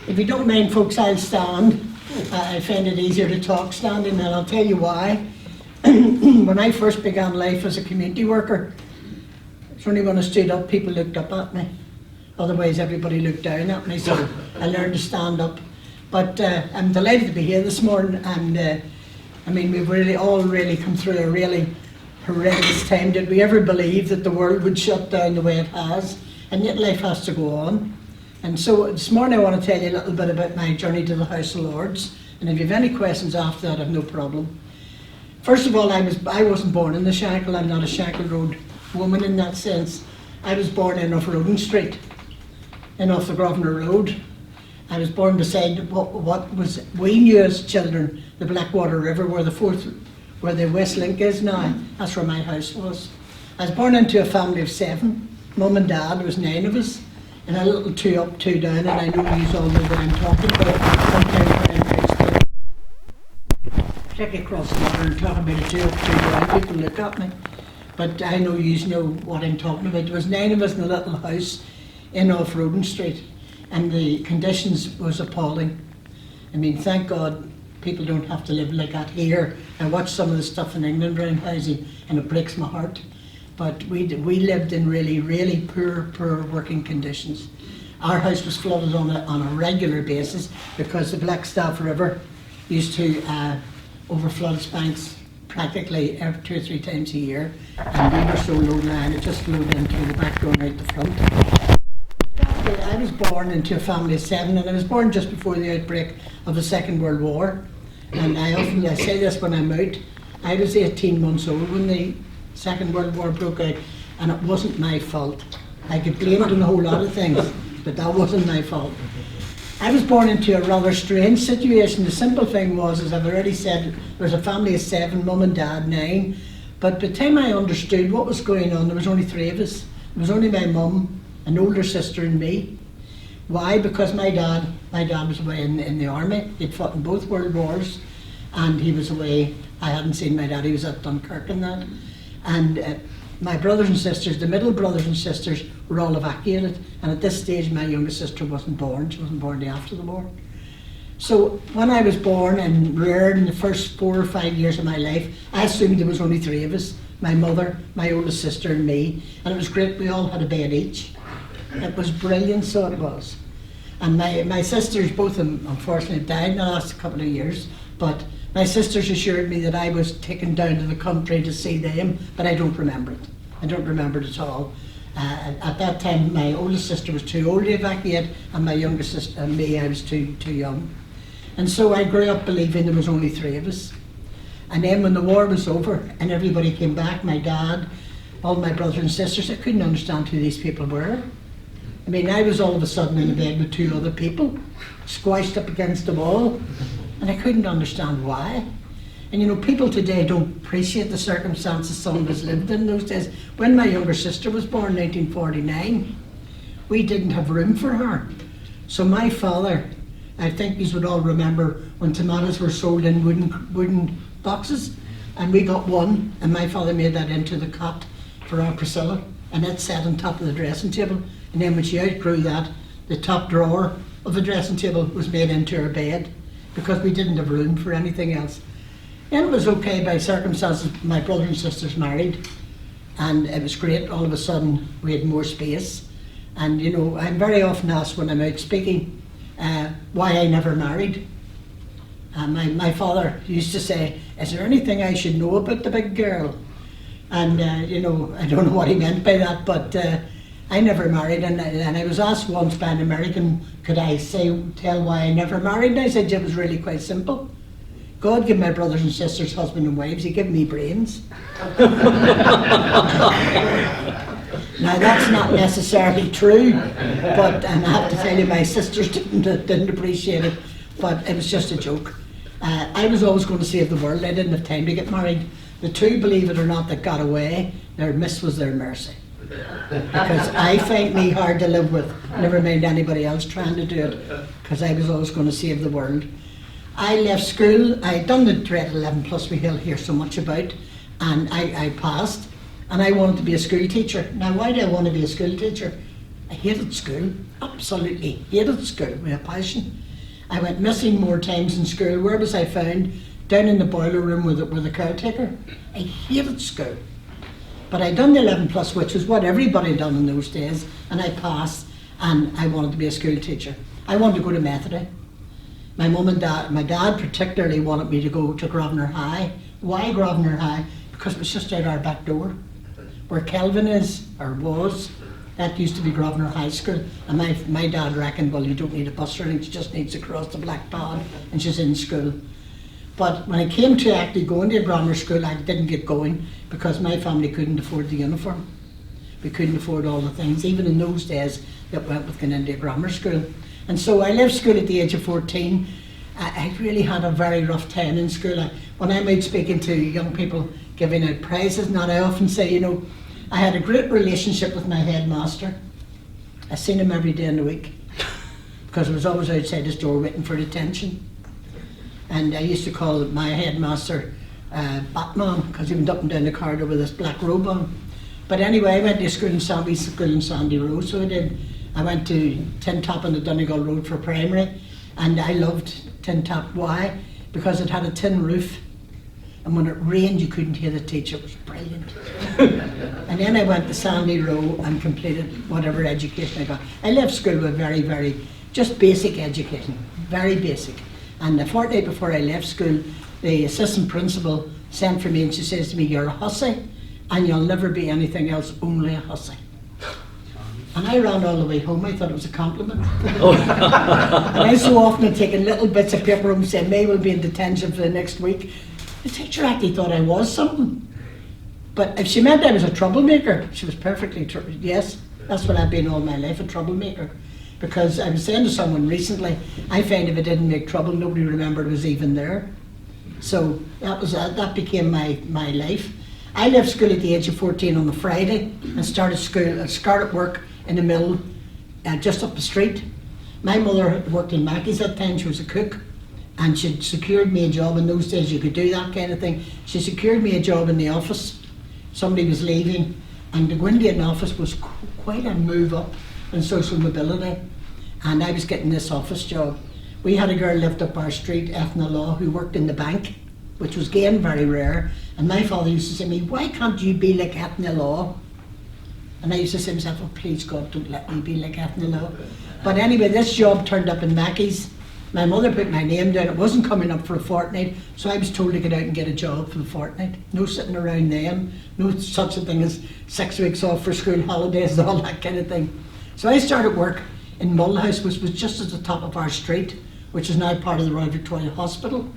If you don't mind, folks, I'll stand. I find it easier to talk standing, and I'll tell you why. When I first began life as a community worker, it's only when I stood up people looked up at me. Otherwise everybody looked down at me, so I learned to stand up. But I'm delighted to be here this morning, and I mean, we've all really come through a really horrendous time. Did we ever believe that the world would shut down the way it has? And yet life has to go on. And so this morning I want to tell you a little bit about my journey to the House of Lords. And if you have any questions after that, I've no problem. First of all, I wasn't born in the Shankill. I'm not a Shankill Road woman in that sense. I was born in off Roden Street, in off the Grosvenor Road. I was born beside what was we knew as children, the Blackwater River, where the West Link is now. That's where my house was. I was born into a family of 7. Mum and Dad, there was 9 of us, and a little 2 up, 2 down, and I know you all know what I'm talking about. Sometimes when I'm particularly across the water and talking about a 2 up, 2 down, people look at me. But I know you know what I'm talking about. There was 9 of us in a little house in off Roden Street, and the conditions was appalling. I mean, thank God people don't have to live like that here. I watch some of the stuff in England around housing, and it breaks my heart. But we lived in really, really poor working conditions. Our house was flooded on a regular basis because the Blackstaff River used to overflood its banks practically 2 or 3 times a year, and we were so low lying it just flowed in through the back door and out the front. I was born into a family of 7, and I was born just before the outbreak of the Second World War. And I say this when I'm out, I was 18 months old when the Second World War broke out, and it wasn't my fault. I could blame it on a whole lot of things, but that wasn't my fault. I was born into a rather strange situation. The simple thing was, as I've already said, there was a family of 7, Mum and Dad 9. But by the time I understood what was going on, there was only 3 of us. There was only my mum, an older sister and me. Why? Because my dad was away in the army. He'd fought in both world wars, and he was away. I hadn't seen my dad, he was at Dunkirk and that. And my brothers and sisters, the middle brothers and sisters, were all evacuated. And at this stage, my youngest sister wasn't born. She wasn't born after the war. So when I was born and reared in the first 4 or 5 years of my life, I assumed there was only 3 of us. My mother, my oldest sister and me. And it was great, we all had a bed each. It was brilliant, so it was. And my sisters, both of them unfortunately died in the last couple of years, but my sisters assured me that I was taken down to the country to see them, but I don't remember it. I don't remember it at all. At that time, my oldest sister was too old to evacuate, and my youngest sister and me, I was too young. And so I grew up believing there was only 3 of us. And then when the war was over and everybody came back, my dad, all my brothers and sisters, I couldn't understand who these people were. I mean, I was all of a sudden in the bed with 2 other people, squashed up against the wall, and I couldn't understand why. And you know, people today don't appreciate the circumstances some of us lived in those days. When my younger sister was born in 1949, we didn't have room for her. So my father, I think you would all remember when tomatoes were sold in wooden boxes, and we got one, and my father made that into the cot for our Priscilla, and it sat on top of the dressing table. And then when she outgrew that, the top drawer of the dressing table was made into her bed because we didn't have room for anything else. And it was okay by circumstances. My brothers and sisters married, and it was great. All of a sudden we had more space. And you know, I'm very often asked when I'm out speaking why I never married. My father used to say, "Is there anything I should know about the big girl?" And you know, I don't know what he meant by that, but I never married, and I was asked once by an American, could I tell why I never married? And I said it was really quite simple. God gave my brothers and sisters husband and wives, he gave me brains. Now that's not necessarily true, but and I have to tell you my sisters didn't appreciate it, but it was just a joke. I was always going to save the world, I didn't have time to get married. The 2, believe it or not, that got away, their miss was their mercy. Because I find me hard to live with, never mind anybody else trying to do it, because I was always going to save the world. I left school, I'd done the dread 11 plus we hear so much about, and I passed, and I wanted to be a school teacher. Now why do I want to be a school teacher? I hated school, absolutely hated school with a passion. I went missing more times in school. Where was I found? Down in the boiler room with the caretaker. I hated school. But I done the 11 plus, which was what everybody done in those days, and I passed, and I wanted to be a school teacher. I wanted to go to Methody. My mum and dad, my dad particularly wanted me to go to Grosvenor High. Why Grosvenor High? Because it was just out our back door. Where Kelvin is, or was, that used to be Grosvenor High School. And my dad reckoned, well, you don't need a bus or anything, she just needs to cross the Black Pond and she's in school. But when it came to actually going to a grammar school, I didn't get going because my family couldn't afford the uniform. We couldn't afford all the things, even in those days that went with going into a grammar school. And so I left school at the age of 14. I really had a very rough time in school. When I'm out speaking to young people giving out prizes, and I often say, you know, I had a great relationship with my headmaster. I seen him every day in the week because I was always outside his door waiting for detention. And I used to call my headmaster Batman because he went up and down the corridor with this black robe on. But anyway, I went to school in Sandy Road, so I did. I went to Tin Top on the Donegal Road for primary, and I loved Tin Top. Why? Because it had a tin roof, and when it rained you couldn't hear the teacher. It was brilliant. And then I went to Sandy Row and completed whatever education I got. I left school with very, very, just basic education, very basic. And a fortnight before I left school, the assistant principal sent for me and she says to me, "You're a hussy and you'll never be anything else, only a hussy." And I ran all the way home. I thought it was a compliment. And I so often had taken little bits of paper home and said, "May will be in detention for the next week." The teacher actually thought I was something. But if she meant I was a troublemaker, she was perfectly yes, that's what I've been all my life, a troublemaker. Because I was saying to someone recently, I find if I didn't make trouble, nobody remembered it was even there. So that became my life. I left school at the age of 14 on a Friday and started work in a mill just up the street. My mother had worked in Mackey's at that time. She was a cook, and she'd secured me a job. In those days you could do that kind of thing. She secured me a job in the office. Somebody was leaving, and to go into an office was quite a move up in social mobility, and I was getting this office job. We had a girl lived up our street, Ethna Law, who worked in the bank, which was again very rare, and my father used to say to me, "Why can't you be like Ethna Law?" And I used to say to myself, "Oh, please God, don't let me be like Ethna Law." But anyway, this job turned up in Mackey's. My mother put my name down. It wasn't coming up for a fortnight, so I was told to get out and get a job for the fortnight. No sitting around then, no such a thing as 6 weeks off for school holidays and all that kind of thing. So I started work in Mulhouse, which was just at the top of our street, which is now part of the Royal Victoria Hospital.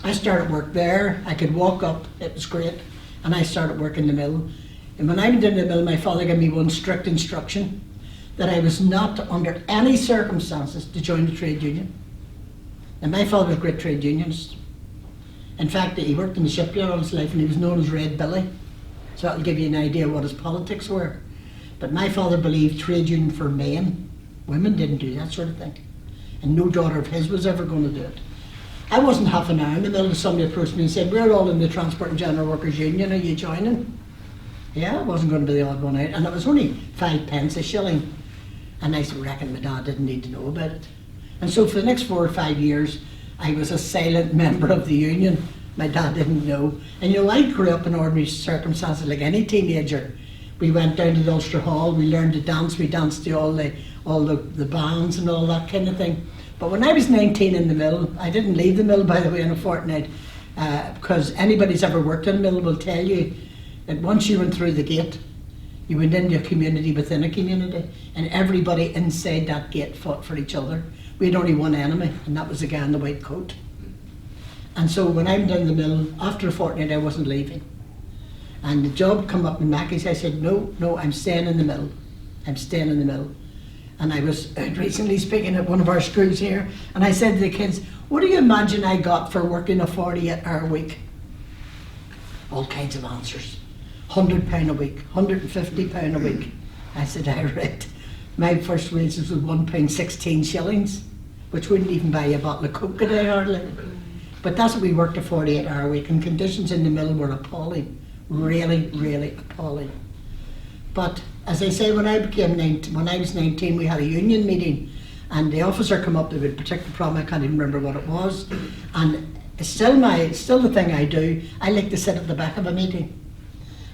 I started work there. I could walk up, it was great, and I started work in the mill. And when I went into the mill, my father gave me one strict instruction that I was not under any circumstances to join the trade union. And my father was a great trade unionist. In fact, he worked in the shipyard all his life and he was known as Red Billy. So that'll give you an idea what his politics were. But my father believed trade union for men. Women didn't do that sort of thing. And no daughter of his was ever going to do it. I wasn't half an hour in the middle of somebody approached me and said, "We're all in the Transport and General Workers Union, are you joining?" Yeah, I wasn't going to be the odd one out. And it was only 5 pence a shilling. And I reckon my dad didn't need to know about it. And so for the next 4 or 5 years, I was a silent member of the union. My dad didn't know. And you know, I grew up in ordinary circumstances like any teenager. We went down to the Ulster Hall, we learned to dance, we danced to all the bands and all that kind of thing. But when I was 19 in the mill, I didn't leave the mill, by the way, in a fortnight, because anybody who's ever worked in a mill will tell you that once you went through the gate, you went into a community within a community, and everybody inside that gate fought for each other. We had only one enemy, and that was the guy in the white coat. And so when I went in the mill, after a fortnight, I wasn't leaving. And the job come up in Mackey's. I said, no, I'm staying in the mill. I'm staying in the mill. And I was recently speaking at one of our schools here, and I said to the kids, "What do you imagine I got for working a 48-hour week?" All kinds of answers. £100 a week, £150 a week. I said, "I read. My first wages was £1.16 shillings, which wouldn't even buy you a bottle of Coke a day hardly." But that's what we worked a 48-hour week, and conditions in the mill were appalling. Really, really appalling. But As I say, when I was 19, we had a union meeting, and the officer come up with a particular problem. I can't even remember what it was, and it's still the thing I do. I like to sit at the back of a meeting,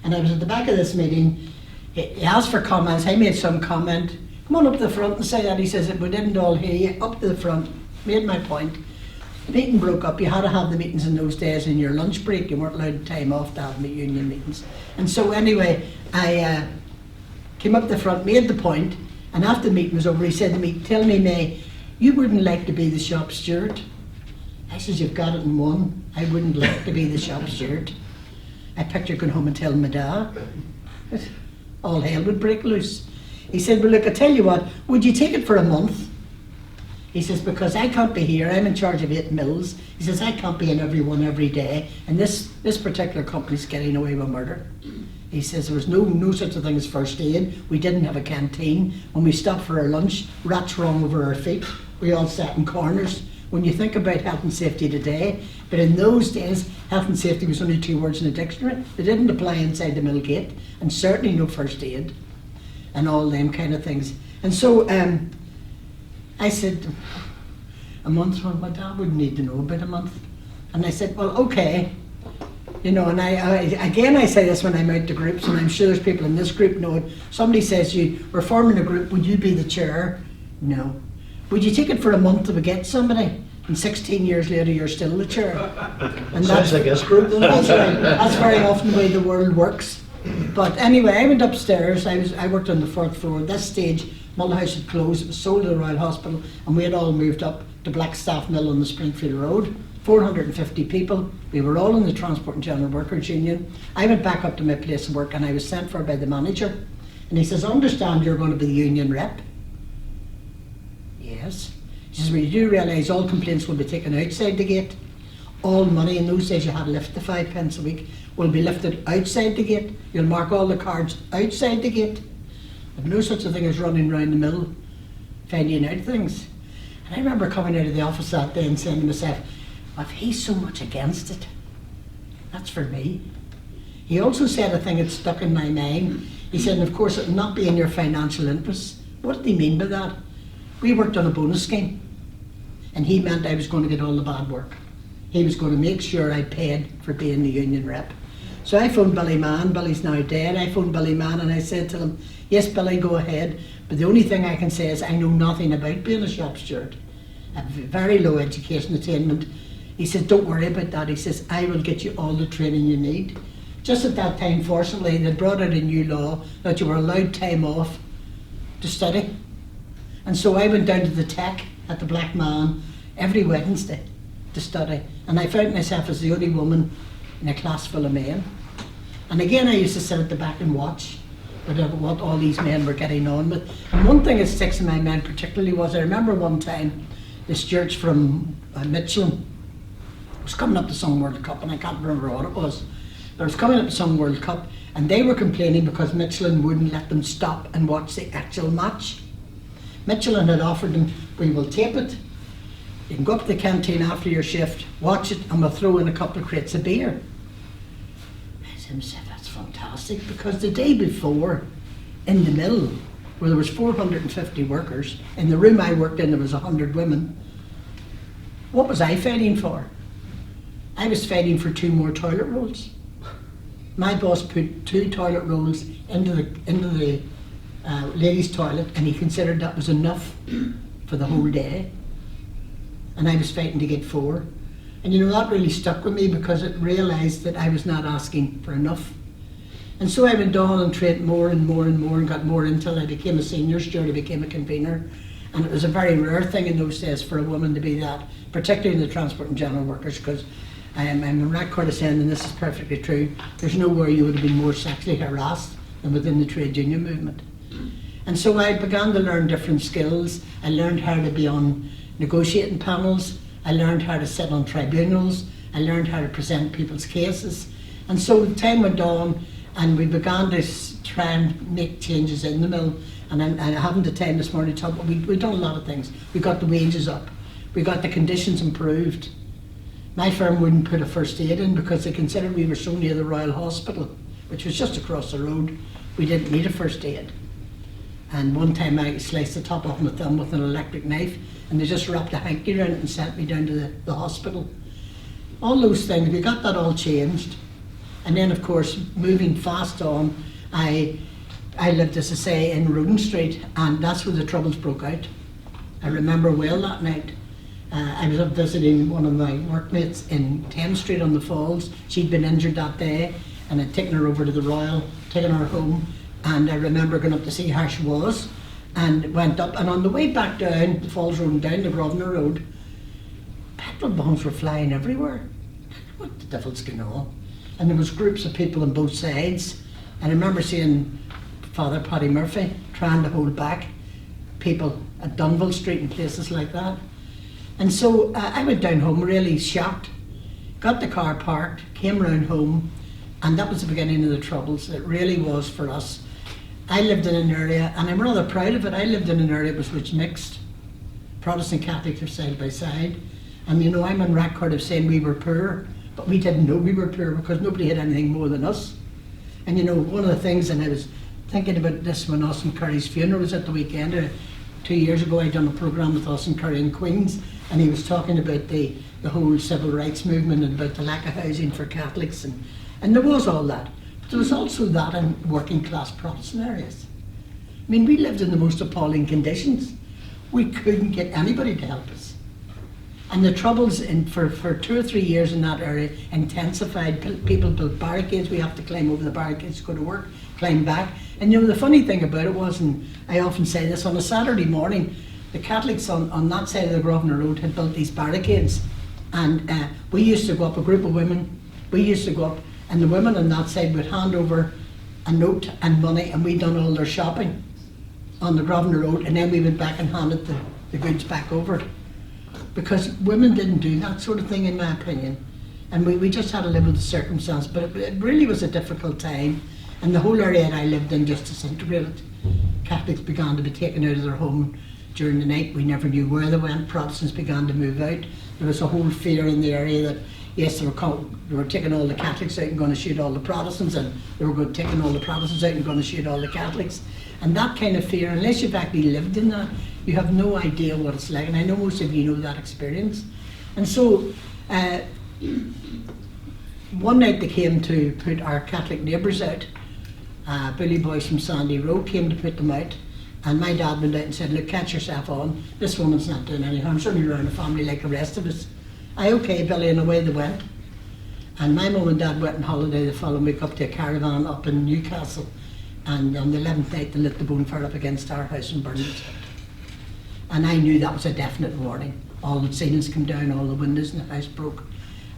and I was at the back of this meeting. He asked for comments. I made some comment. Come on up to the front and say that. He says, we didn't all hear you. Up to the front, made my point. The meeting broke up. You had to have the meetings in those days in your lunch break. You weren't allowed time off to have the union meetings. And so anyway, I came up the front, made the point, and after the meeting was over, he said to me, tell me, May, you wouldn't like to be the shop steward? I says, you've got it in one. I wouldn't like to be the shop steward. I pictured going home and telling my dad. All hell would break loose. He said, well look, I tell you what, would you take it for a month? He says, because I can't be here, I'm in charge of 8 mills. He says, I can't be in every one every day, and this particular company's getting away with murder. He says, there was no such a thing as first aid. We didn't have a canteen. When we stopped for our lunch, rats wrong over our feet. We all sat in corners. When you think about health and safety today, but in those days, health and safety was only 2 words in a dictionary. They didn't apply inside the mill gate, and certainly no first aid, and all them kind of things. And so I said, a month? Well, my dad wouldn't need to know about a month. And I said, well, okay. You know, and I say this when I'm out to groups, and I'm sure there's people in this group know it. Somebody says, we're forming a group, would you be the chair? No. Would you take it for a month to get somebody? And 16 years later, you're still the chair. And sounds like this group. That's right. That's very often the way the world works. But anyway, I went upstairs. I worked on the 4th floor. At this stage, Mulhouse had closed. It was sold to the Royal Hospital, and we had all moved up to Blackstaff Mill on the Springfield Road. 450 people. We were all in the Transport and General Workers Union. I went back up to my place of work, and I was sent for by the manager. And he says, I understand you're going to be the union rep. Yes. He says, well, you do realise all complaints will be taken outside the gate. All money, in those days you had to lift the 5 pence a week, will be lifted outside the gate. You'll mark all the cards outside the gate. But no such a thing as running round the mill finding out things. And I remember coming out of the office that day and saying to myself, if he's so much against it, that's for me. He also said a thing that stuck in my mind. He said, of course, it will not be in your financial interests. What did he mean by that? We worked on a bonus scheme, and he meant I was going to get all the bad work. He was going to make sure I paid for being the union rep. So I phoned Billy Mann. Billy's now dead. I phoned Billy Mann and I said to him, yes, Billy, go ahead, but the only thing I can say is I know nothing about being a shop steward. I have very low education attainment. He says, don't worry about that. He says, I will get you all the training you need. Just at that time, fortunately, they brought out a new law that you were allowed time off to study. And so I went down to the Tech at the Black Man every Wednesday to study. And I found myself as the only woman in a class full of men. And again, I used to sit at the back and watch what all these men were getting on with. And one thing that sticks in my mind particularly was, I remember one time, the stewards from Michelin was coming up to some World Cup, and I can't remember what it was. But it was coming up to some World Cup, and they were complaining because Michelin wouldn't let them stop and watch the actual match. Michelin had offered them, we will tape it, you can go up to the canteen after your shift, watch it, and we'll throw in a couple of crates of beer. I said to myself, that's fantastic, because the day before, in the mill, where there was 450 workers, in the room I worked in there was 100 women, what was I fighting for? I was fighting for 2 more toilet rolls. My boss put 2 toilet rolls into the ladies' toilet, and he considered that was enough for the whole day. And I was fighting to get 4. And you know, that really stuck with me because it realised that I was not asking for enough. And so I went on and trained more and more and more and got more until I became a senior steward, I became a convener. And it was a very rare thing in those days for a woman to be that, particularly in the Transport and General Workers, because I'm a rat courtesan, and this is perfectly true. There's nowhere you would have been more sexually harassed than within the trade union movement. And so I began to learn different skills. I learned how to be on negotiating panels. I learned how to sit on tribunals. I learned how to present people's cases. And so time went on, and we began to try and make changes in the mill. And I haven't the time this morning to talk, but we've done a lot of things. We got the wages up. We got the conditions improved. My firm wouldn't put a first aid in because they considered we were so near the Royal Hospital, which was just across the road. We didn't need a first aid. And one time I sliced the top off my thumb with an electric knife, and they just wrapped a hanky around it and sent me down to the hospital. All those things, we got that all changed. And then of course, moving fast on, I lived, as I say, in Roden Street, and that's where the troubles broke out. I remember well that night. I was up visiting one of my workmates in 10th Street on the Falls. She'd been injured that day, and I'd taken her over to the Royal, taken her home, and I remember going up to see how she was, and went up, and on the way back down the Falls Road and down the Grosvenor Road, petrol bombs were flying everywhere. What the devil's going on? And there was groups of people on both sides, and I remember seeing Father Paddy Murphy trying to hold back people at Dunville Street and places like that. And so I went down home really shocked, got the car parked, came round home, and that was the beginning of the troubles. It really was for us. I lived in an area, and I'm rather proud of it, I lived in an area that was mixed. Protestant Catholics are side by side. And you know, I'm on record of saying we were poor, but we didn't know we were poor because nobody had anything more than us. And you know, one of the things, and I was thinking about this when Austin Curry's funeral was at the weekend, 2 years ago I'd done a programme with Austin Curry in Queens, and he was talking about the whole civil rights movement and about the lack of housing for Catholics, and there was all that. But there was also that in working class Protestant areas. I mean, we lived in the most appalling conditions. We couldn't get anybody to help us. And the troubles for 2 or 3 years in that area intensified. People built barricades. We have to climb over the barricades to go to work, climb back. And you know, the funny thing about it was, and I often say this, on a Saturday morning, the Catholics on that side of the Grosvenor Road had built these barricades. And we used to go up, a group of women, we used to go up, and the women on that side would hand over a note and money, and we'd done all their shopping on the Grosvenor Road, and then we went back and handed the goods back over. Because women didn't do that sort of thing, in my opinion. And we just had to live with the circumstance, but it really was a difficult time. And the whole area that I lived in just disintegrated. Catholics began to be taken out of their home during the night. We never knew where they went. Protestants began to move out. There was a whole fear in the area that, yes, they were taking all the Catholics out and going to shoot all the Protestants, and they were taking all the Protestants out and going to shoot all the Catholics. And that kind of fear, unless you've actually lived in that, you have no idea what it's like. And I know most of you know that experience. And so, one night they came to put our Catholic neighbours out. Billy Boys from Sandy Road came to put them out. And my dad went out and said, look, catch yourself on. This woman's not doing any harm. She's only around a family like the rest of us. Okay, Billy, and away they went. And my mum and dad went on holiday the following week up to a caravan up in Newcastle. And on the 11th night they lit the bonfire up against our house and burned it out. And I knew that was a definite warning. All the ceilings came down, all the windows in the house broke.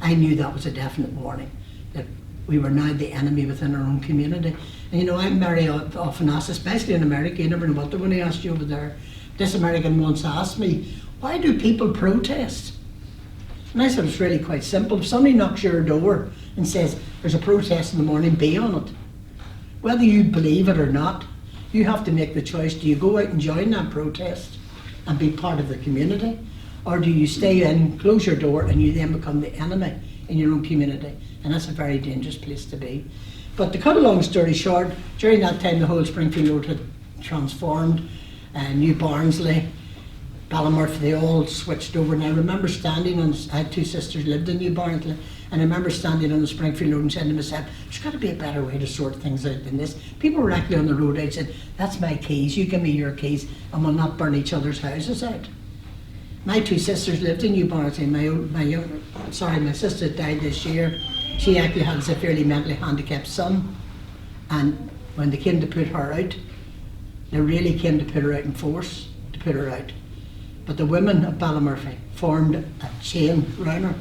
I knew that was a definite warning, that we were now the enemy within our own community. And you know, I'm very often asked, especially in America, you never know what they're going to ask you over there. This American once asked me, why do people protest? And I said, it's really quite simple. If somebody knocks your door and says, there's a protest in the morning, be on it. Whether you believe it or not, you have to make the choice. Do you go out and join that protest and be part of the community? Or do you stay in, close your door, and you then become the enemy in your own community? And that's a very dangerous place to be. But to cut a long story short, during that time the whole Springfield Road had transformed. New Barnsley, Ballymurphy, they all switched over. And I remember standing on, I had 2 sisters lived in New Barnsley, and I remember standing on the Springfield Road and saying to myself, there's got to be a better way to sort things out than this. People were actually on the road out saying, that's my keys, you give me your keys, and we'll not burn each other's houses out. My 2 sisters lived in New Barnsley. My sister died this year. She actually had a severely mentally handicapped son, and when they came to put her out, they really came to put her out in force, to put her out. But the women of Ballymurphy formed a chain round her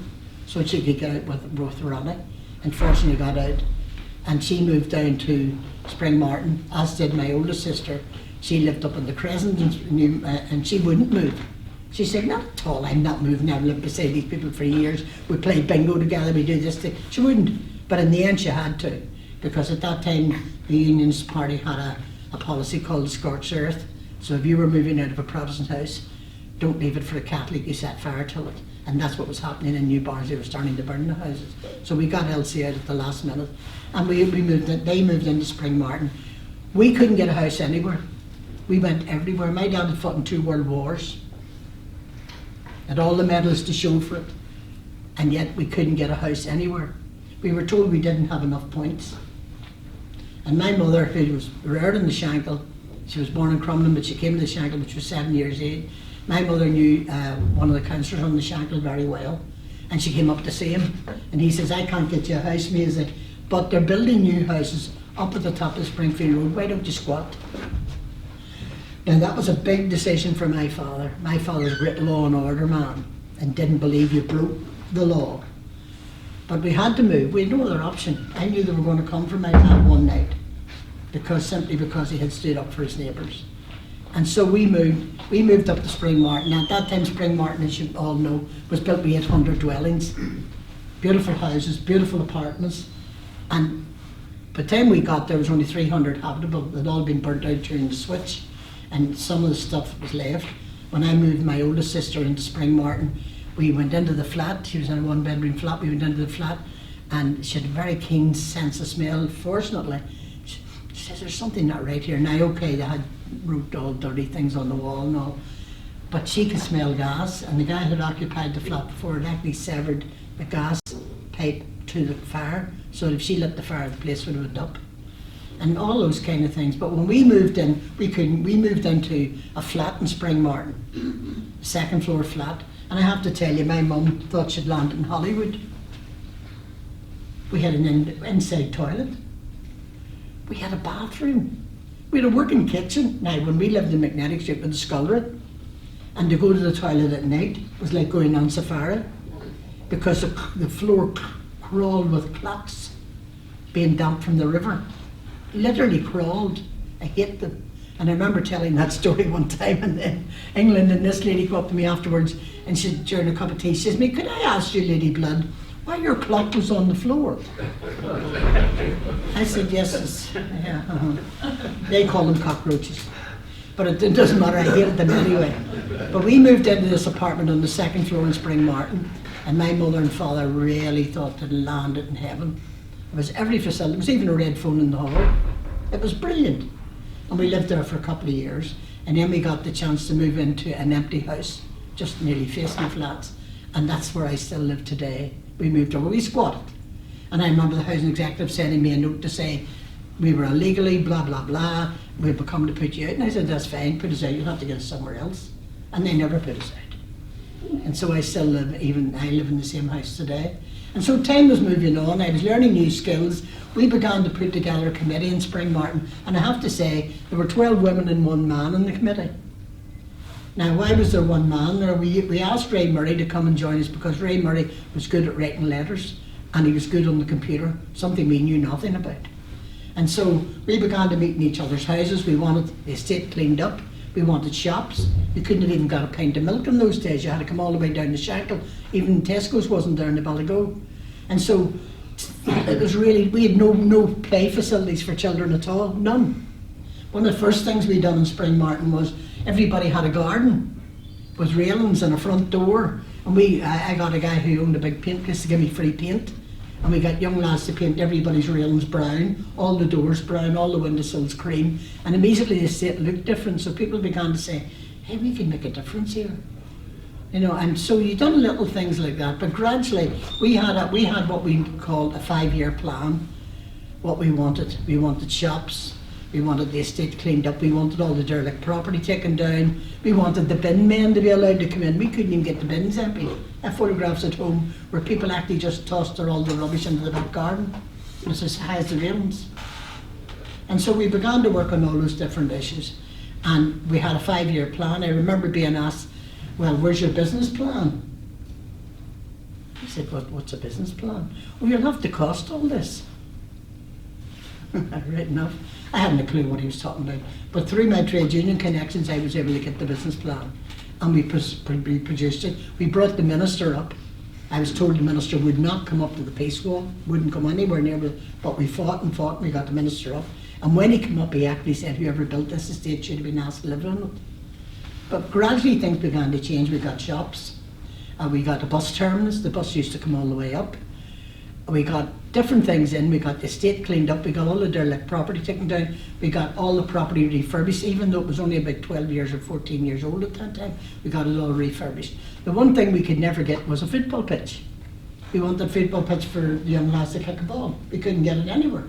so she could get out with Ronnie, and fortunately got out. And she moved down to Spring Martin, as did my oldest sister. She lived up in the Crescent and she wouldn't move. She said, not at all, I'm not moving, I've lived beside these people for years, we play bingo together, we do this thing. She wouldn't, but in the end she had to, because at that time the Unionist Party had a policy called Scorched Earth. So if you were moving out of a Protestant house, don't leave it for a Catholic, you set fire to it. And that's what was happening in New Barnsley. They were starting to burn the houses. So we got Elsie out at the last minute, and we moved in, they moved into Spring Martin. We couldn't get a house anywhere. We went everywhere. My dad had fought in 2 world wars. Had all the medals to show for it. And yet we couldn't get a house anywhere. We were told we didn't have enough points. And my mother, who was reared in the Shankill, she was born in Crumlin, but she came to the Shankill when she was 7 years old. My mother knew one of the councillors on the Shankill very well, and she came up to see him. And he says, I can't get you a house, Maisie, but they're building new houses up at the top of Springfield Road. Why don't you squat? Now that was a big decision for my father. My father's a great law and order man and didn't believe you broke the law. But we had to move. We had no other option. I knew they were going to come for my dad one night simply because he had stood up for his neighbours. And so we moved up to Spring Martin. Now, at that time, Spring Martin, as you all know, was built with 800 dwellings. Beautiful houses, beautiful apartments. And by the time we got there, was only 300 habitable. They'd all been burnt out during the switch, and some of the stuff was left. When I moved my oldest sister into Spring Martin, we went into the flat. She was in a 1-bedroom flat. We went into the flat, and she had a very keen sense of smell. Fortunately, she says, there's something not right here. Now, okay, they had wrote all dirty things on the wall and all, but she could smell gas, and the guy who had occupied the flat before had actually severed the gas pipe to the fire, so that if she lit the fire, the place would have went up. And all those kind of things. But when we moved in, we moved into a flat in Spring Martin, a 2nd floor flat. And I have to tell you, my mum thought she'd landed in Hollywood. We had an inside toilet. We had a bathroom. We had a working kitchen. Now, when we lived in Magnetic Street with the scullery, and to go to the toilet at night was like going on safari, because the floor crawled with clocks being dumped from the river. Literally crawled. I hate them. And I remember telling that story one time in England, and this lady came up to me afterwards, and she, during a cup of tea, she says, could I ask you, Lady Blood, why your clock was on the floor? I said, yes, they call them cockroaches. But it doesn't matter, I hated them anyway. But we moved into this apartment on the 2nd floor in Spring Martin, and my mother and father really thought they'd landed in heaven. There was every facility, there was even a red phone in the hall. It was brilliant. And we lived there for a couple of years, and then we got the chance to move into an empty house, just nearly facing flats, and that's where I still live today. We moved over, we squatted. And I remember the housing executive sending me a note to say, we were illegally, blah, blah, blah, we've come to put you out. And I said, that's fine, put us out, you'll have to get us somewhere else. And they never put us out. And so I still live, I live in the same house today. And so time was moving on, I was learning new skills. We began to put together a committee in Spring Martin, and I have to say, there were 12 women and 1 man in the committee. Now, why was there 1 man there? We asked Ray Murray to come and join us because Ray Murray was good at writing letters, and he was good on the computer, something we knew nothing about. And so we began to meet in each other's houses. We wanted the estate cleaned up. We wanted shops. You couldn't have even got a pint of milk in those days. You had to come all the way down to Shankill. Even Tesco's wasn't there in the Ballygo. And so it was really, we had no play facilities for children at all, none. One of the first things we done in Spring Martin was everybody had a garden with railings and a front door. And I got a guy who owned a big paint place to give me free paint. And we got young lads to paint everybody's railings brown, all the doors brown, all the windowsills cream. And immediately the estate looked different, so people began to say, hey, we can make a difference here. You know, and so you done little things like that, but gradually we had what we called a 5-year plan. What we wanted shops, we wanted the estate cleaned up, we wanted all the derelict property taken down, we wanted the bin men to be allowed to come in. We couldn't even get the bins empty. I have photographs at home where people actually just tossed all the rubbish into the back garden. It was as high as the railings. And so we began to work on all those different issues, and we had a 5-year plan. I remember being asked, well, where's your business plan? I said, what's a business plan? Well, you'll have to cost all this. Right enough. I hadn't a clue what he was talking about. But through my trade union connections, I was able to get the business plan. And we produced it. We brought the minister up. I was told the minister would not come up to the peace wall, wouldn't come anywhere near it, but we fought and fought, and we got the minister up. And when he came up, he actually said, whoever built this estate should have been asked to live on it. But gradually things began to change. We got shops, we got a bus terminus. The bus used to come all the way up. we got different things in. We got the estate cleaned up, we got all the derelict property taken down, we got all the property refurbished, even though it was only about 12 years or 14 years old at that time, we got it all refurbished. The one thing we could never get was a football pitch. We wanted a football pitch for the young lads to kick a ball. We couldn't get it anywhere.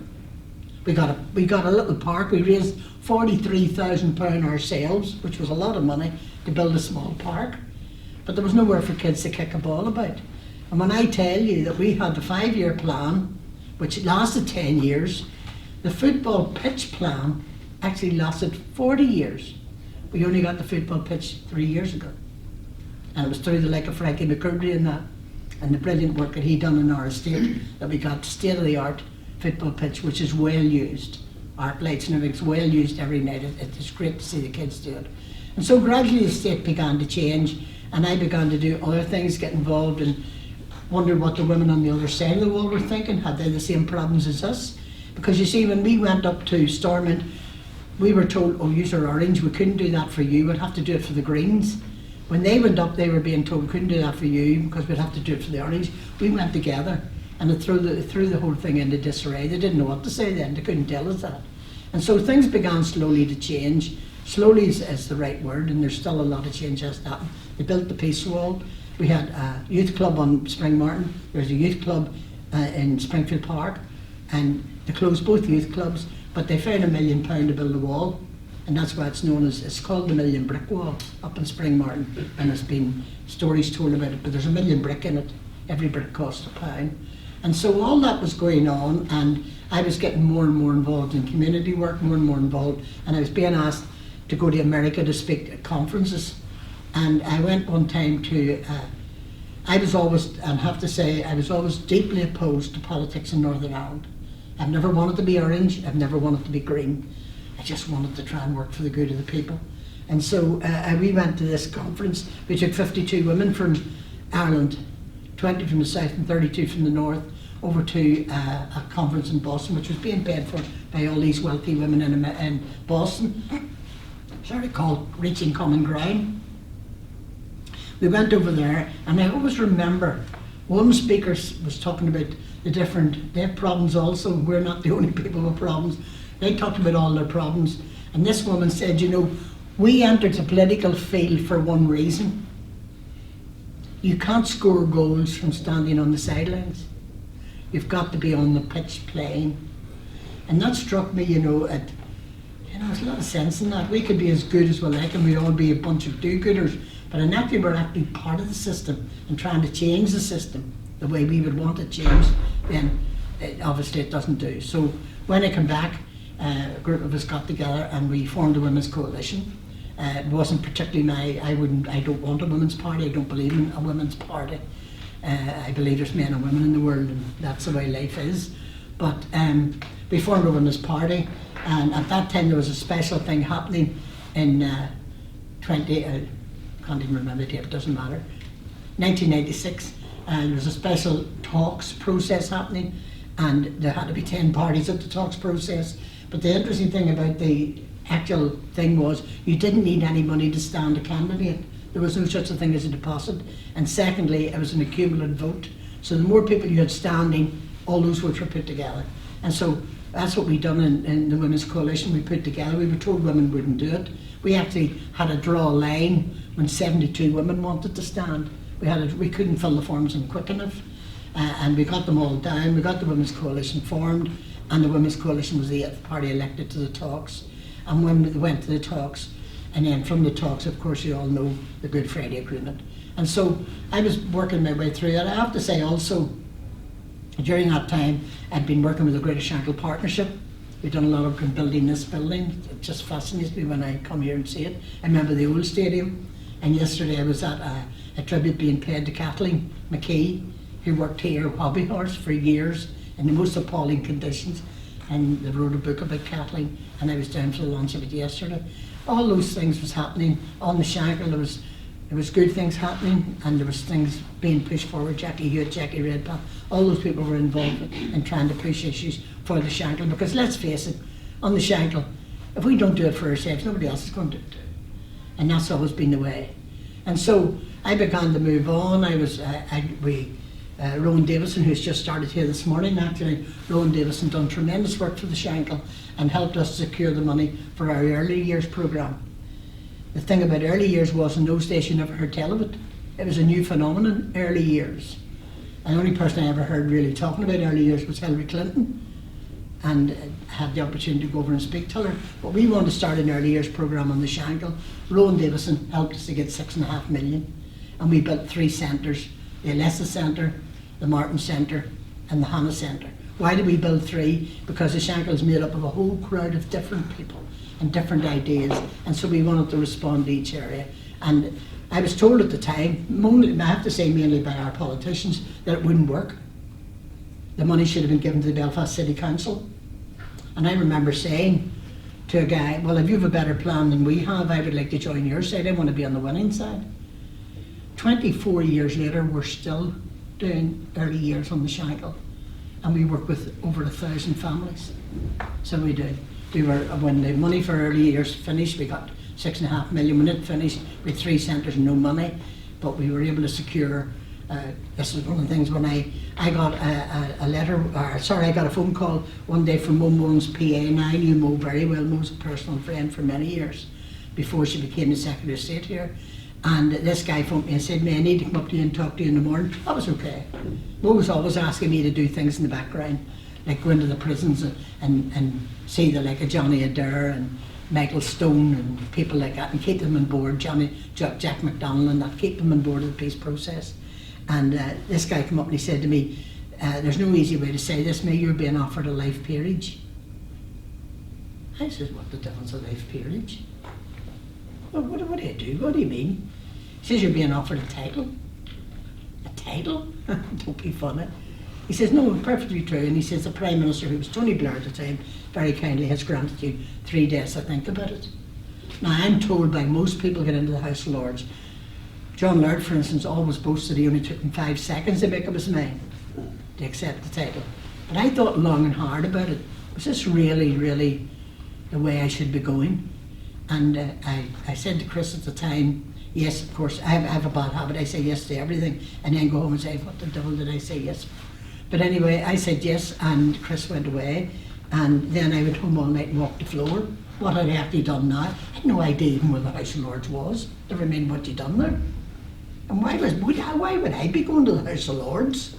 We got a little park. We raised £43,000 ourselves, which was a lot of money, to build a small park. But there was nowhere for kids to kick a ball about. And when I tell you that we had the 5-year plan, which lasted 10 years, the football pitch plan actually lasted 40 years. We only got the football pitch 3 years ago. And it was through the like of Frankie McCurdy and the brilliant work that he done in our estate that we got state-of-the-art football pitch, which is well used. Art lights and everything's well used every night. It's great to see the kids do it. And so gradually the estate began to change, and I began to do other things, get involved, and wondered what the women on the other side of the wall were thinking. Had they the same problems as us? Because you see, when we went up to Stormont, we were told, oh, use our orange, we couldn't do that for you, we'd have to do it for the greens. When they went up, they were being told, we couldn't do that for you because we'd have to do it for the orange. We went together, and it threw the whole thing into disarray. They didn't know what to say then, they couldn't tell us that. And so things began slowly to change. Slowly is the right word, and there's still a lot of change has happened. They built the Peace Wall. We had a youth club on Spring Martin. There's a youth club in Springfield Park, and they closed both youth clubs, but they found £1 million to build a wall, and that's why it's known as, it's called the Million Brick Wall up in Spring Martin, and there's been stories told about it, but there's 1 million brick in it. Every brick cost £1. And so all that was going on, and I was getting more and more involved in community work, more and more involved, and I was being asked to go to America to speak at conferences. And I went one time to, I was always, and have to say, I was always deeply opposed to politics in Northern Ireland. I've never wanted to be orange, I've never wanted to be green. I just wanted to try and work for the good of the people. And so we went to this conference. We took 52 women from Ireland, 20 from the south and 32 from the north, over to a conference in Boston, which was being paid for by all these wealthy women in Boston. Sorry, called Reaching Common Ground. We went over there, and I always remember one speaker was talking about they have problems also. We're not the only people with problems. They talked about all their problems, and this woman said, you know, we entered the political field for one reason. You can't score goals from standing on the sidelines. You've got to be on the pitch playing. And that struck me, you know, there's a lot of sense in that. We could be as good as we like, and we'd all be a bunch of do-gooders, but in that we're actually part of the system and trying to change the system the way we would want it changed, then obviously it doesn't do. So when I come back, a group of us got together and we formed a women's coalition. It wasn't particularly I don't want a women's party, I don't believe in a women's party. I believe there's men and women in the world, and that's the way life is. But we formed a women's party, and at that time there was a special thing happening in can't even remember the date, it doesn't matter, 1996, and there was a special talks process happening, and there had to be 10 parties at the talks process. But the interesting thing about the actual thing was you didn't need any money to stand a candidate. There was no such a thing as a deposit. And secondly, it was an accumulative vote. So the more people you had standing, all those votes were put together. And so that's what we done in the Women's Coalition. We put together, we were told women wouldn't do it. We actually had to draw a line when 72 women wanted to stand. We couldn't fill the forms in quick enough. And we got them all down. We got the Women's Coalition formed, and the Women's Coalition was the 8th party elected to the talks. And when we went to the talks, and then from the talks, of course, you all know the Good Friday Agreement. And so I was working my way through it. I have to say also, during that time, I'd been working with the Greater Shankill Partnership. We've done a lot of work in building this building. It just fascinates me when I come here and see it. I remember the old stadium, and yesterday I was at a tribute being paid to Kathleen McKee, who worked here hobby horse for years in the most appalling conditions, and they wrote a book about Kathleen, and I was down for the launch of it yesterday. All those things was happening on the Shankill. There was good things happening, and there was things being pushed forward. Jackie Hewitt, Jackie Redpath, all those people were involved in trying to push issues for the Shankill, because let's face it, on the Shankill, if we don't do it for ourselves, nobody else is going to do it. And that's always been the way. And so I began to move on. Rowan Davison, who's just started here this morning. Actually, Rowan Davison done tremendous work for the Shankill and helped us secure the money for our early years programme. The thing about early years was, in those days you never heard tell of it. It was a new phenomenon, early years. And the only person I ever heard really talking about early years was Hillary Clinton, and had the opportunity to go over and speak to her. But we wanted to start an early years programme on the Shankill. Rowan Davison helped us to get 6.5 million, and we built 3 centres, the Alessa Centre, the Martin Centre and the Hannah Centre. Why did we build 3? Because the Shankill is made up of a whole crowd of different people and different ideas, and so we wanted to respond to each area. And I was told at the time, I have to say mainly by our politicians, that it wouldn't work. The money should have been given to the Belfast City Council. And I remember saying to a guy, well, if you have a better plan than we have, I would like to join your side. I want to be on the winning side. 24 years later, we're still doing early years on the Shankill, and we work with over 1,000 families. So we do. When the money for early years finished, we got 6.5 million. When it finished, we had 3 centres and no money, but we were able to secure. This was one of the things when I got I got a phone call one day from Mo's PA, and I knew Mo very well. Mo's a personal friend for many years before she became the Secretary of State here. And this guy phoned me and said, "May I need to come up to you and talk to you in the morning?" That was okay. Mo was always asking me to do things in the background, like go into the prisons and see the like a Johnny Adair and Michael Stone and people like that, and keep them on board, Jack McDonald and that, keep them on board of the peace process. And this guy came up and he said to me, "There's no easy way to say this, May, you're being offered a life peerage." I said, "What the devil's a life peerage? Well, what do I do? What do you mean?" He says, "You're being offered a title." A title? Don't be funny. He says, "No, perfectly true." And he says, "The Prime Minister, who was Tony Blair at the time, very kindly has granted you 3 days to think about it." Now, I'm told by most people who get into the House of Lords, John Laird, for instance, always boasted he only took him 5 seconds to make up his mind to accept the title. But I thought long and hard about it. Was this really, really the way I should be going? And I said to Chris at the time, yes, of course, I have a bad habit. I say yes to everything and then go home and say, what the devil did I say yes for? But anyway, I said yes, and Chris went away. And then I went home all night and walked the floor. What had I actually done now? I had no idea even where the House of Lords was. Never mind what you'd done there. And why would I be going to the House of Lords?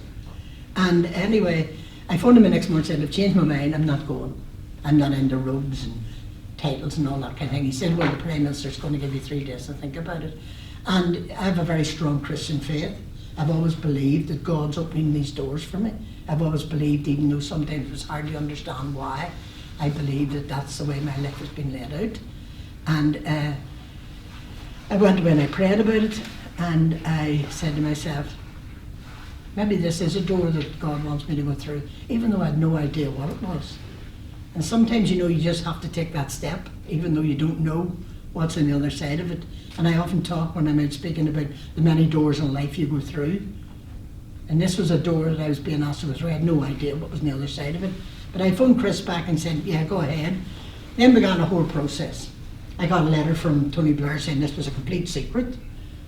And anyway, I phoned him the next morning and said, "I've changed my mind, I'm not going. I'm not into robes and titles and all that kind of thing." He said, "Well, the Prime Minister's going to give you 3 days to think about it." And I have a very strong Christian faith. I've always believed that God's opening these doors for me. I've always believed, even though sometimes it was hard to understand why, I believe that that's the way my life has been laid out. And I went away and I prayed about it. And I said to myself, maybe this is a door that God wants me to go through, even though I had no idea what it was. And sometimes, you just have to take that step, even though you don't know what's on the other side of it. And I often talk when I'm out speaking about the many doors in life you go through. And this was a door that I was being asked to go through. I had no idea what was on the other side of it. But I phoned Chris back and said, "Yeah, go ahead." Then began a whole process. I got a letter from Tony Blair saying this was a complete secret.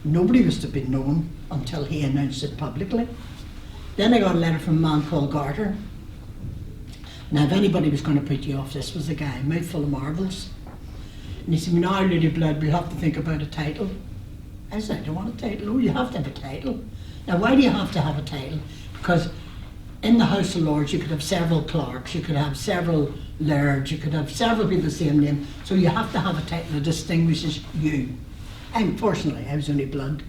Nobody was to be known until he announced it publicly. Then I got a letter from a man called Garter. Now, if anybody was going to put you off, this was the guy, mouthful of marvels. And he said, "Now, Lady Blood, we'll have to think about a title." I said, "I don't want a title." "Oh, you have to have a title." Now, why do you have to have a title? Because in the House of Lords, you could have several clerks, you could have several lairds, you could have several people with the same name. So you have to have a title that distinguishes you. And fortunately, I was only Blood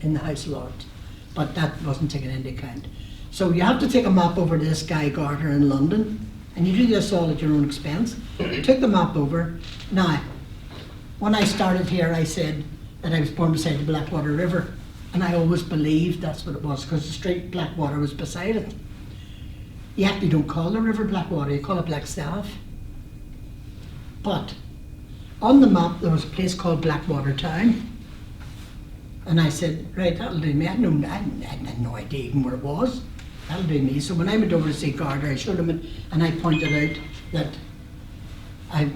in the House of Lords, but that wasn't taken into account. So you have to take a map over to this guy Garter in London, and you do this all at your own expense. Took the map over. Now, when I started here, I said that I was born beside the Blackwater River, and I always believed that's what it was, because the street Blackwater was beside it. You actually don't call the river Blackwater, you call it Blackstaff. But on the map, there was a place called Blackwater Town. And I said, right, that'll do me. I had no idea even where it was. That'll do me. So when I went over to see Garter, I showed him it, and I pointed out that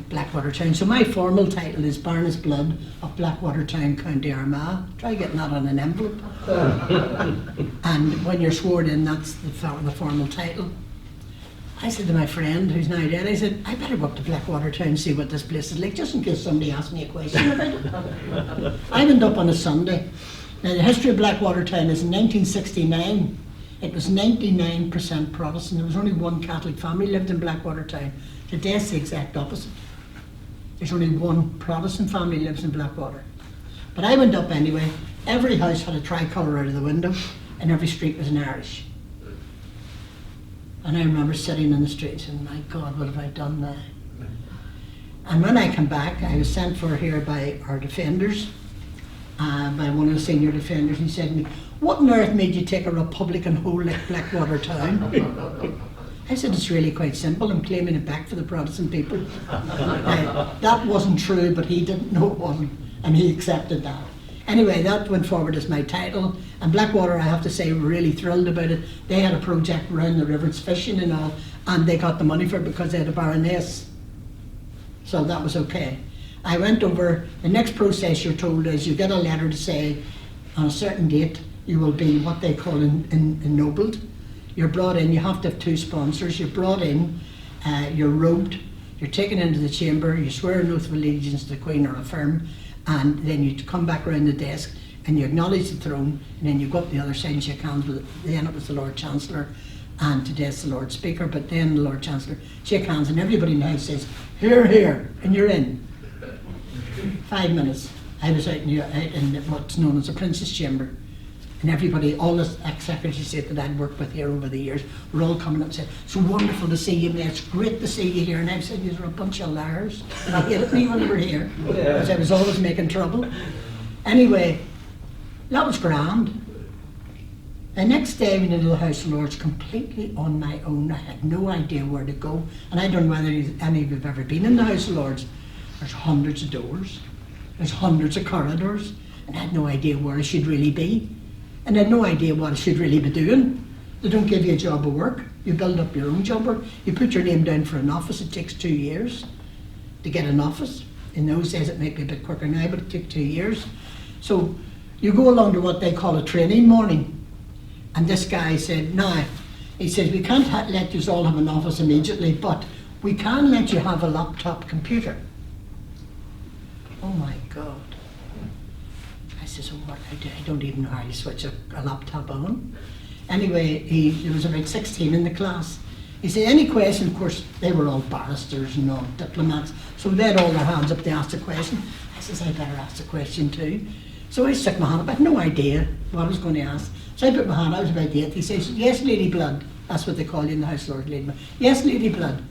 Blackwater Town. So my formal title is Baroness Blood of Blackwater Town, County Armagh. Try getting that on an envelope. And when you're sworn in, that's the formal title. I said to my friend, who's now dead, I said, I better go up to Blackwater Town and see what this place is like, just in case somebody asks me a question about it. I went up on a Sunday. Now, the history of Blackwater Town is in 1969. It was 99% Protestant. There was only one Catholic family lived in Blackwater Town. Today it's the exact opposite. There's only one Protestant family lives in Blackwater. But I went up anyway. Every house had a tricolour out of the window, and every street was in Irish. And I remember sitting in the street saying, my God, what have I done now? And when I came back, I was sent for here by our defenders, by one of the senior defenders. He said to me, what on earth made you take a Republican hole like Blackwater Town? I said, it's really quite simple. I'm claiming it back for the Protestant people. That wasn't true, but he didn't know it wasn't, and he accepted that. Anyway, that went forward as my title. And Blackwater, I have to say, were really thrilled about it. They had a project around the rivers, fishing and all, and they got the money for it because they had a baroness. So that was okay. I went over, the next process you're told is you get a letter to say, on a certain date, you will be what they call ennobled. You're brought in, you have to have 2 sponsors. You're brought in, you're robed, you're taken into the chamber, you swear an oath of allegiance to the Queen or affirm, and then you come back around the desk and you acknowledge the throne, and then you go up the other side and shake hands with, then it was the Lord Chancellor, and today it's the Lord Speaker, but then the Lord Chancellor, shake hands, and everybody now says, here, here, and you're in. 5 minutes. I was out in what's known as the Prince's Chamber. And everybody, all the ex-secretaries of state that I'd worked with here over the years, were all coming up and saying, it's so wonderful to see you, mate. It's great to see you here. And I said, you're a bunch of liars. And I hated me when they were here, because I was always making trouble. Anyway, that was grand. The next day I went into the House of Lords completely on my own. I had no idea where to go. And I don't know whether any of you have ever been in the House of Lords. There's hundreds of doors. There's hundreds of corridors. And I had no idea where I should really be. And I had no idea what I should really be doing. They don't give you a job of work. You build up your own job work. You put your name down for an office. It takes 2 years to get an office. In those days it might be a bit quicker now, but it took 2 years. So you go along to what they call a training morning. And this guy said, no, he says, we can't let you all have an office immediately, but we can let you have a laptop computer. Oh my God. I says, oh, what? I don't even know how you switch a laptop on. Anyway, there was about 16 in the class. He said, any question? Of course, they were all barristers and all diplomats, so they had all their hands up to ask a question. I says, I better ask the question too. So I stuck my hand up. I had no idea what I was going to ask. So I put my hand out, I was about 8. He says, yes, Lady Blood. That's what they call you in the House Lord, Lady Blood. Yes, Lady Blood.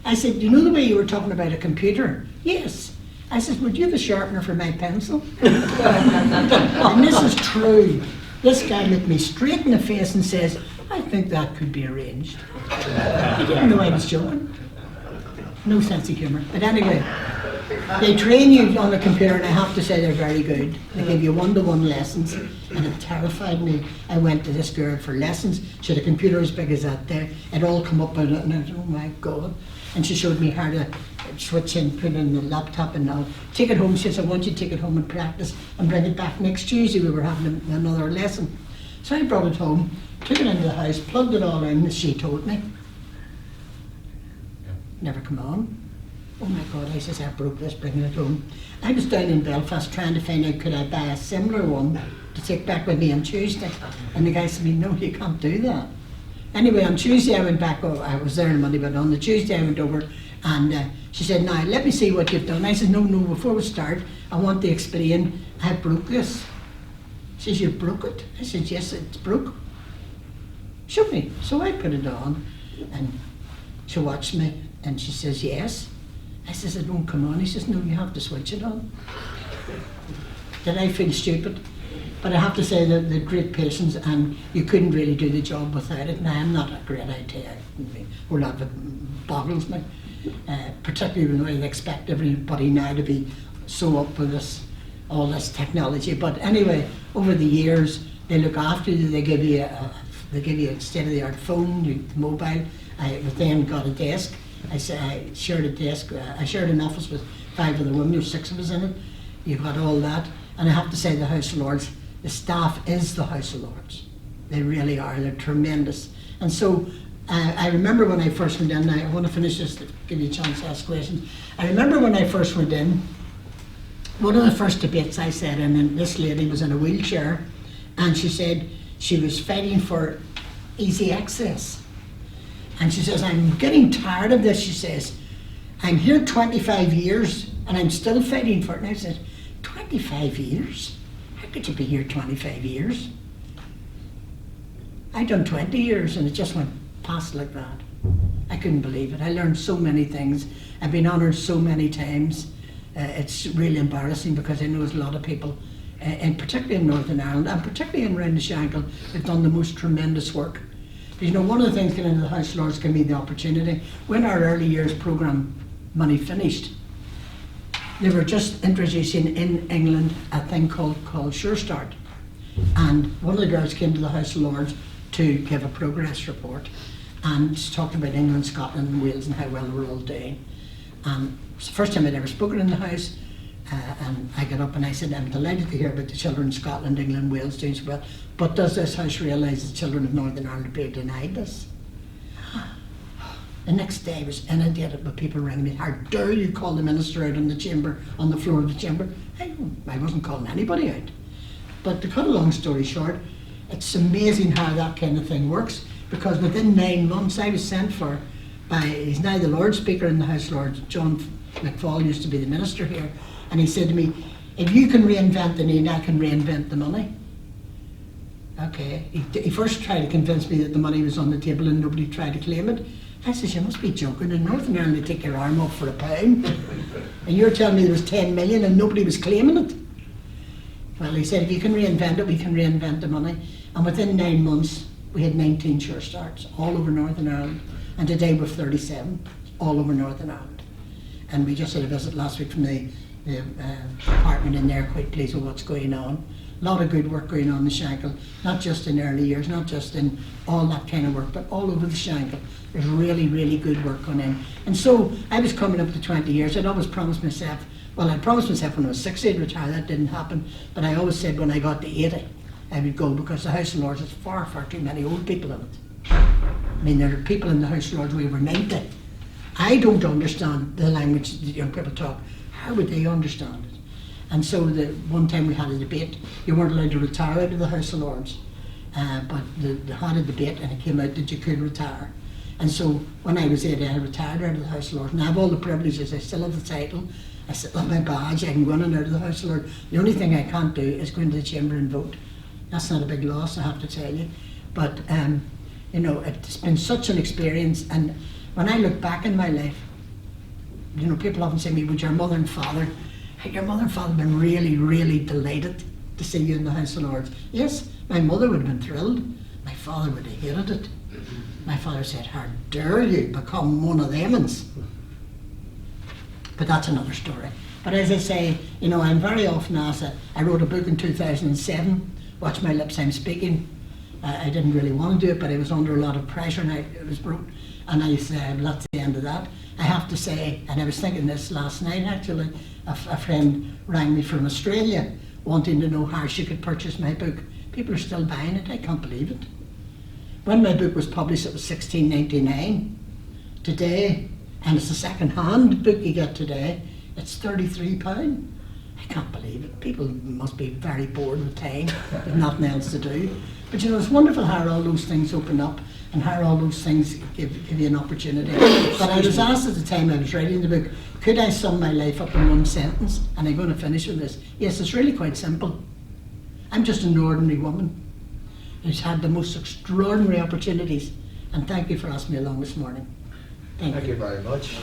I said, you know the way you were talking about a computer? Yes. I said, would you have a sharpener for my pencil? And this is true. This guy looked me straight in the face and says, I think that could be arranged. He didn't know I was joking. No sense of humour. But anyway, they train you on the computer, and I have to say they're very good. They give you one-to-one lessons, and it terrified me. I went to this girl for lessons. She had a computer as big as that there. It all come up, and I said, oh my God. And she showed me how to switch in, put in the laptop and all. Take it home. She said, I want you to take it home and practice and bring it back next Tuesday. We were having another lesson. So I brought it home, took it into the house, plugged it all in, as she told me. Never come on. Oh my God, I says, I broke this, bringing it home. I was down in Belfast trying to find out could I buy a similar one to take back with me on Tuesday. And the guy said to me, no, you can't do that. Anyway, on Tuesday I went back, I was there on Monday, but on the Tuesday I went over, and she said, now let me see what you've done. I said, no, before we start, I want to explain, I broke this. She says, you broke it? I said, yes, it's broke. Show me. So I put it on, and she watched me, and she says, yes. I says, it won't come on. He says, no, you have to switch it on. Did I feel stupid? But I have to say that the great patience, and you couldn't really do the job without it. Now, I'm not a great IT. We're not, it boggles me. Particularly when we expect everybody now to be so up with this, all this technology. But anyway, over the years, they look after you. They give you a state-of-the-art phone, mobile. I then got a desk. I shared a desk, I shared an office with 5 of the women, there's 6 of us in it. You've got all that. And I have to say the House of Lords, the staff is the House of Lords. They really are, they're tremendous. And so I remember when I first went in, I want to finish this to give you a chance to ask questions. I remember when I first went in, one of the first debates I said, and this lady was in a wheelchair, and she said she was fighting for easy access. And she says, I'm getting tired of this, she says. I'm here 25 years and I'm still fighting for it. And I said, 25 years? How could you be here 25 years? I'd done 20 years and it just went past like that. I couldn't believe it. I learned so many things. I've been honoured so many times. It's really embarrassing because I know there's a lot of people, and particularly in Northern Ireland and particularly in around the Shankill, who've done the most tremendous work. But you know, one of the things getting into the House of Lords gave me the opportunity. When our early years programme money finished, they were just introducing in England a thing called Sure Start. And one of the girls came to the House of Lords to give a progress report and talked about England, Scotland and Wales and how well they were all doing. And it's the first time I'd ever spoken in the House, and I got up and I said, I'm delighted to hear about the children in Scotland, England, Wales doing so well, but does this House realise the children of Northern Ireland are being denied this? The next day I was inundated with people ringing me, how dare you call the minister out on the chamber, on the floor of the chamber? I wasn't calling anybody out. But to cut a long story short, it's amazing how that kind of thing works, because within 9 months I was sent for by, he's now the Lord Speaker in the House of Lords, John McFall used to be the minister here, and he said to me, if you can reinvent the need, I can reinvent the money. Okay, he first tried to convince me that the money was on the table and nobody tried to claim it. I said, you must be joking. In Northern Ireland they take your arm off for £1. And you're telling me there was 10 million and nobody was claiming it. Well, he said, if you can reinvent it, we can reinvent the money. And within 9 months, we had 19 Sure Starts all over Northern Ireland. And today we're 37 all over Northern Ireland. And we just had a visit last week from the department in there, quite pleased with what's going on. A lot of good work going on in the Shankill, not just in early years, not just in all that kind of work, but all over the Shankill. There's really, really good work going in. And so I was coming up to 20 years. I'd always promised myself, well, I promised myself when I was 60 I'd retire. That didn't happen. But I always said when I got to 80, I would go, because the House of Lords has far, far too many old people in it. I mean, there are people in the House of Lords, we were 90. I don't understand the language that young people talk. How would they understand it? And so the one time we had a debate, you weren't allowed to retire out of the House of Lords, but they had a debate and it came out that you could retire. And so when I was 80, I retired out of the House of Lords, and I have all the privileges. I still have the title, I still have my badge, I can go in and out of the House of Lords. The only thing I can't do is go into the chamber and vote. That's not a big loss, I have to tell you. But you know, it's been such an experience, and when I look back in my life, you know, people often say to me, would your mother and father, had your mother and father been really, really delighted to see you in the House of Lords? Yes, my mother would have been thrilled. My father would have hated it. My father said, how dare you become one of them? But that's another story. But as I say, you know, I'm very often asked, I wrote a book in 2007, Watch My Lips, I'm Speaking. I didn't really want to do it, but I was under a lot of pressure, and it was wrote, and I said, well, that's the end of that. I have to say, and I was thinking this last night actually, a friend rang me from Australia wanting to know how she could purchase my book. People are still buying it, I can't believe it. When my book was published, it was $16.99. Today, and it's a second-hand book you get today, it's £33. I can't believe it. People must be very bored with time, with nothing else to do. But you know, it's wonderful how all those things open up and how all those things give you an opportunity. But I was asked at the time I was writing the book, could I sum my life up in one sentence? And I'm going to finish with this. Yes, it's really quite simple. I'm just an ordinary woman who's had the most extraordinary opportunities. And thank you for asking me along this morning. Thank you very much.